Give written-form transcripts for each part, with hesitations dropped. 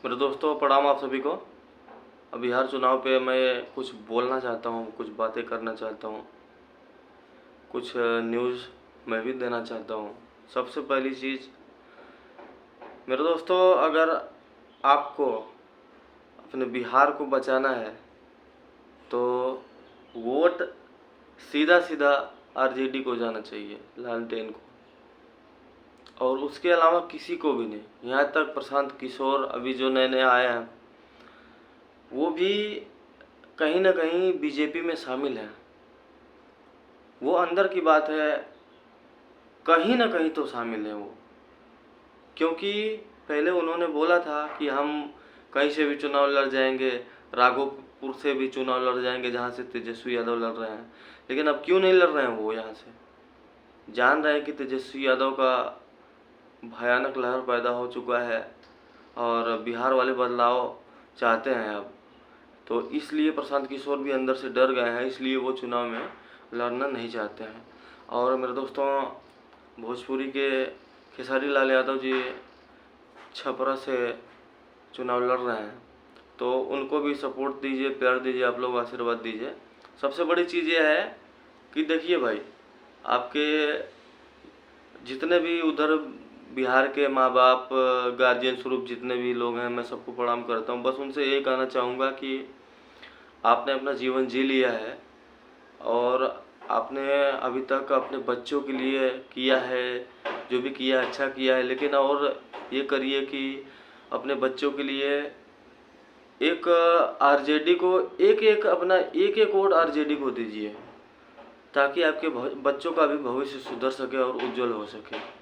मेरे दोस्तों प्रणाम आप सभी को। अब बिहार चुनाव पे मैं कुछ बोलना चाहता हूँ, कुछ बातें करना चाहता हूँ, कुछ न्यूज़ मैं भी देना चाहता हूँ। सबसे पहली चीज़ मेरे दोस्तों, अगर आपको अपने बिहार को बचाना है तो वोट सीधा सीधा आरजेडी को जाना चाहिए, लालटेन को, और उसके अलावा किसी को भी नहीं। यहाँ तक प्रशांत किशोर अभी जो नए नए आए हैं वो भी कहीं ना कहीं बीजेपी में शामिल है। वो अंदर की बात है, कहीं ना कहीं तो शामिल है वो, क्योंकि पहले उन्होंने बोला था कि हम कहीं से भी चुनाव लड़ जाएंगे, राघोपुर से भी चुनाव लड़ जाएंगे जहाँ से तेजस्वी यादव लड़ रहे हैं। लेकिन अब क्यों नहीं लड़ रहे हैं? वो यहाँ से जान रहे हैं कि तेजस्वी यादव का भयानक लहर पैदा हो चुका है और बिहार वाले बदलाव चाहते हैं अब। तो इसलिए प्रशांत किशोर भी अंदर से डर गए हैं, इसलिए वो चुनाव में लड़ना नहीं चाहते हैं। और मेरे दोस्तों, भोजपुरी के खेसारी लाल यादव जी छपरा से चुनाव लड़ रहे हैं, तो उनको भी सपोर्ट दीजिए, प्यार दीजिए, आप लोग आशीर्वाद दीजिए। सबसे बड़ी चीज़ ये है कि देखिए भाई, आपके जितने भी उधर बिहार के माँ बाप, गार्जियन स्वरूप जितने भी लोग हैं, मैं सबको प्रणाम करता हूँ। बस उनसे यही कहना चाहूँगा कि आपने अपना जीवन जी लिया है और आपने अभी तक अपने बच्चों के लिए किया है, जो भी किया अच्छा किया है, लेकिन और ये करिए कि अपने बच्चों के लिए एक आरजेडी को एक एक वोट आरजेडी को दीजिए, ताकि आपके बच्चों का भी भविष्य सुधर सके और उज्जवल हो सके।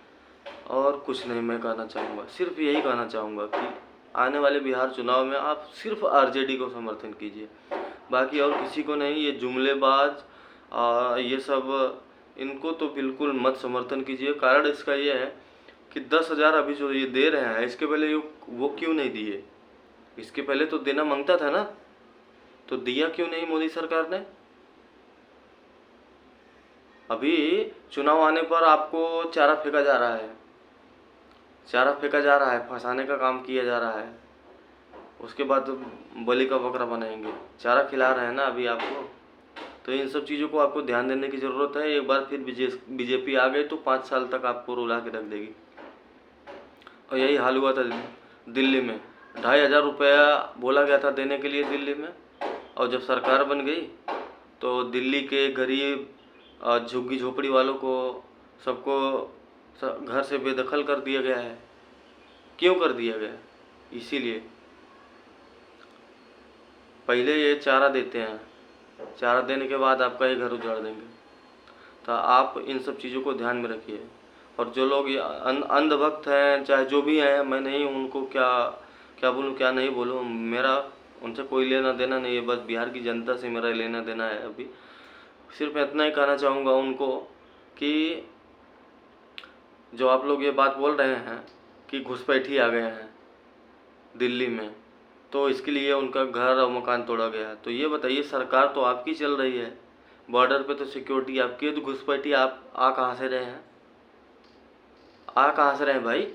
और कुछ नहीं मैं कहना चाहूँगा, सिर्फ यही कहना चाहूँगा कि आने वाले बिहार चुनाव में आप सिर्फ आरजेडी को समर्थन कीजिए, बाकी और किसी को नहीं। ये जुमलेबाज ये सब, इनको तो बिल्कुल मत समर्थन कीजिए। कारण इसका ये है कि 10,000 अभी जो ये दे रहे हैं, इसके पहले वो क्यों नहीं दिए? इसके पहले तो देना मांगता था ना, तो दिया क्यों नहीं मोदी सरकार ने? अभी चुनाव आने पर आपको चारा फेंका जा रहा है, चारा फेंका जा रहा है, फंसाने का काम किया जा रहा है। उसके बाद बलि का बकरा बनाएंगे, चारा खिला रहे हैं ना अभी आपको। तो इन सब चीज़ों को आपको ध्यान देने की ज़रूरत है। एक बार फिर बीजेपी आ गई तो 5 साल तक आपको रुला के रख देगी। और यही हाल हुआ था दिल्ली में। 2,500 रुपया बोला गया था देने के लिए दिल्ली में, और जब सरकार बन गई तो दिल्ली के गरीब झुग्गी झोपड़ी वालों को सबको घर से बेदखल कर दिया गया है। क्यों कर दिया गया? इसीलिए पहले ये चारा देते हैं, चारा देने के बाद आपका ही घर उजाड़ देंगे। तो आप इन सब चीज़ों को ध्यान में रखिए। और जो लोग ये अंधभक्त हैं, चाहे जो भी हैं, मैं नहीं उनको क्या क्या बोलूँ क्या नहीं बोलूँ, मेरा उनसे कोई लेना देना नहीं है। बस बिहार की जनता से मेरा लेना देना है। अभी सिर्फ इतना ही कहना चाहूँगा उनको कि जो आप लोग ये बात बोल रहे हैं कि घुसपैठी आ गए हैं दिल्ली में, तो इसके लिए उनका घर और मकान तोड़ा गया। तो ये बताइए, सरकार तो आपकी चल रही है, बॉर्डर पे तो सिक्योरिटी आपकी है, तो घुसपैठी आप आ कहाँ से रहे हैं? आ कहाँ से रहे हैं भाई?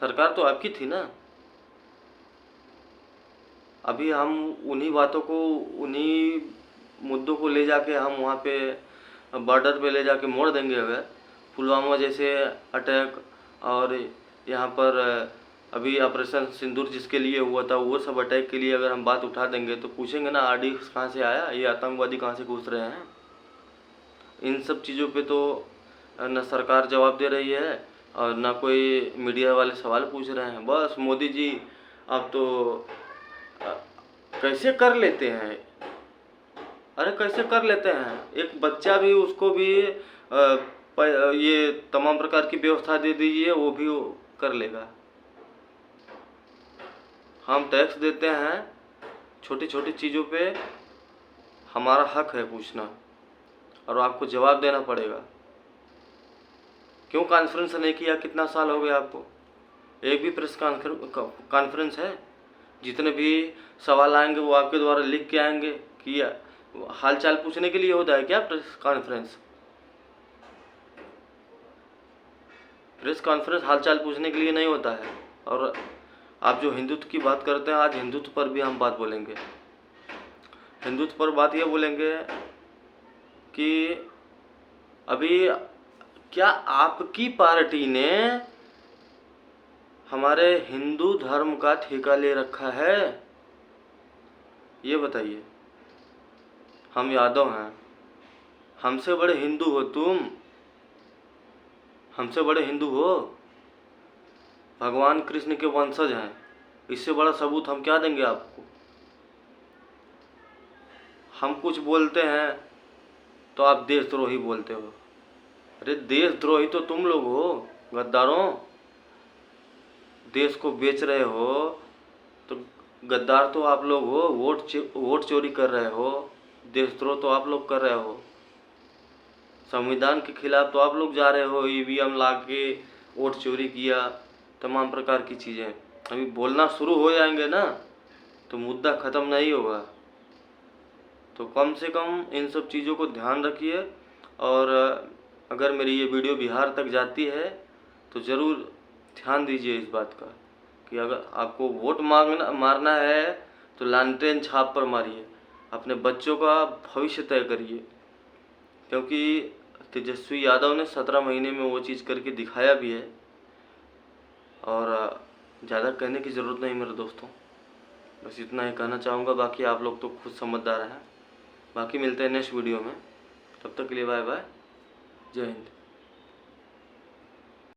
सरकार तो आपकी थी ना। अभी हम उन्हीं बातों को, उन्हीं मुद्दों को ले जाके हम वहाँ पे बॉर्डर पे ले जाके मोड़ देंगे। अगर पुलवामा जैसे अटैक और यहाँ पर अभी ऑपरेशन सिंदूर जिसके लिए हुआ था, वो सब अटैक के लिए अगर हम बात उठा देंगे तो पूछेंगे ना आरडी कहाँ से आया, ये आतंकवादी कहाँ से घुस रहे हैं। इन सब चीज़ों पे तो न सरकार जवाब दे रही है और ना कोई मीडिया वाले सवाल पूछ रहे हैं। बस मोदी जी अब तो कैसे कर लेते हैं, अरे कैसे कर लेते हैं। एक बच्चा भी, उसको भी ये तमाम प्रकार की व्यवस्था दे दीजिए, वो भी कर लेगा। हम टैक्स देते हैं छोटी छोटी चीज़ों पे, हमारा हक है पूछना और आपको जवाब देना पड़ेगा। क्यों कॉन्फ्रेंस नहीं किया? कितना साल हो गया आपको? एक भी प्रेस कॉन्फ्रेंस है? जितने भी सवाल आएंगे वो आपके द्वारा लिख के आएंगे कि हाल चाल पूछने के लिए होता है क्या प्रेस कॉन्फ्रेंस? प्रेस कॉन्फ्रेंस हाल चाल पूछने के लिए नहीं होता है। और आप जो हिंदुत्व की बात करते हैं, आज हिंदुत्व पर भी हम बात बोलेंगे। हिंदुत्व पर बात ये बोलेंगे कि अभी क्या आपकी पार्टी ने हमारे हिंदू धर्म का ठेका ले रखा है? ये बताइए। हम यादव हैं, हमसे बड़े हिंदू हो तुम, हमसे बड़े हिंदू हो, भगवान कृष्ण के वंशज हैं। इससे बड़ा सबूत हम क्या देंगे आपको? हम कुछ बोलते हैं तो आप देशद्रोही बोलते हो। अरे देशद्रोही तो तुम लोग हो, गद्दारों। देश को बेच रहे हो तो गद्दार तो आप लोग हो। वोट चोरी कर रहे हो, देशद्रोह तो आप लोग कर रहे हो। संविधान के खिलाफ तो आप लोग जा रहे हो, ईवीएम ला के वोट चोरी किया, तमाम प्रकार की चीज़ें। अभी बोलना शुरू हो जाएंगे ना तो मुद्दा ख़त्म नहीं होगा। तो कम से कम इन सब चीज़ों को ध्यान रखिए। और अगर मेरी ये वीडियो बिहार तक जाती है तो ज़रूर ध्यान दीजिए इस बात का कि अगर आपको वोट मारना है तो लालटेन छाप पर मारिए, अपने बच्चों का भविष्य तय करिए। क्योंकि तेजस्वी यादव ने 17 महीने में वो चीज़ करके दिखाया भी है। और ज़्यादा कहने की ज़रूरत नहीं मेरे दोस्तों, बस इतना ही कहना चाहूँगा। बाकी आप लोग तो खुद समझदार हैं। बाकी मिलते हैं नेक्स्ट वीडियो में, तब तक के लिए बाय बाय, जय हिंद।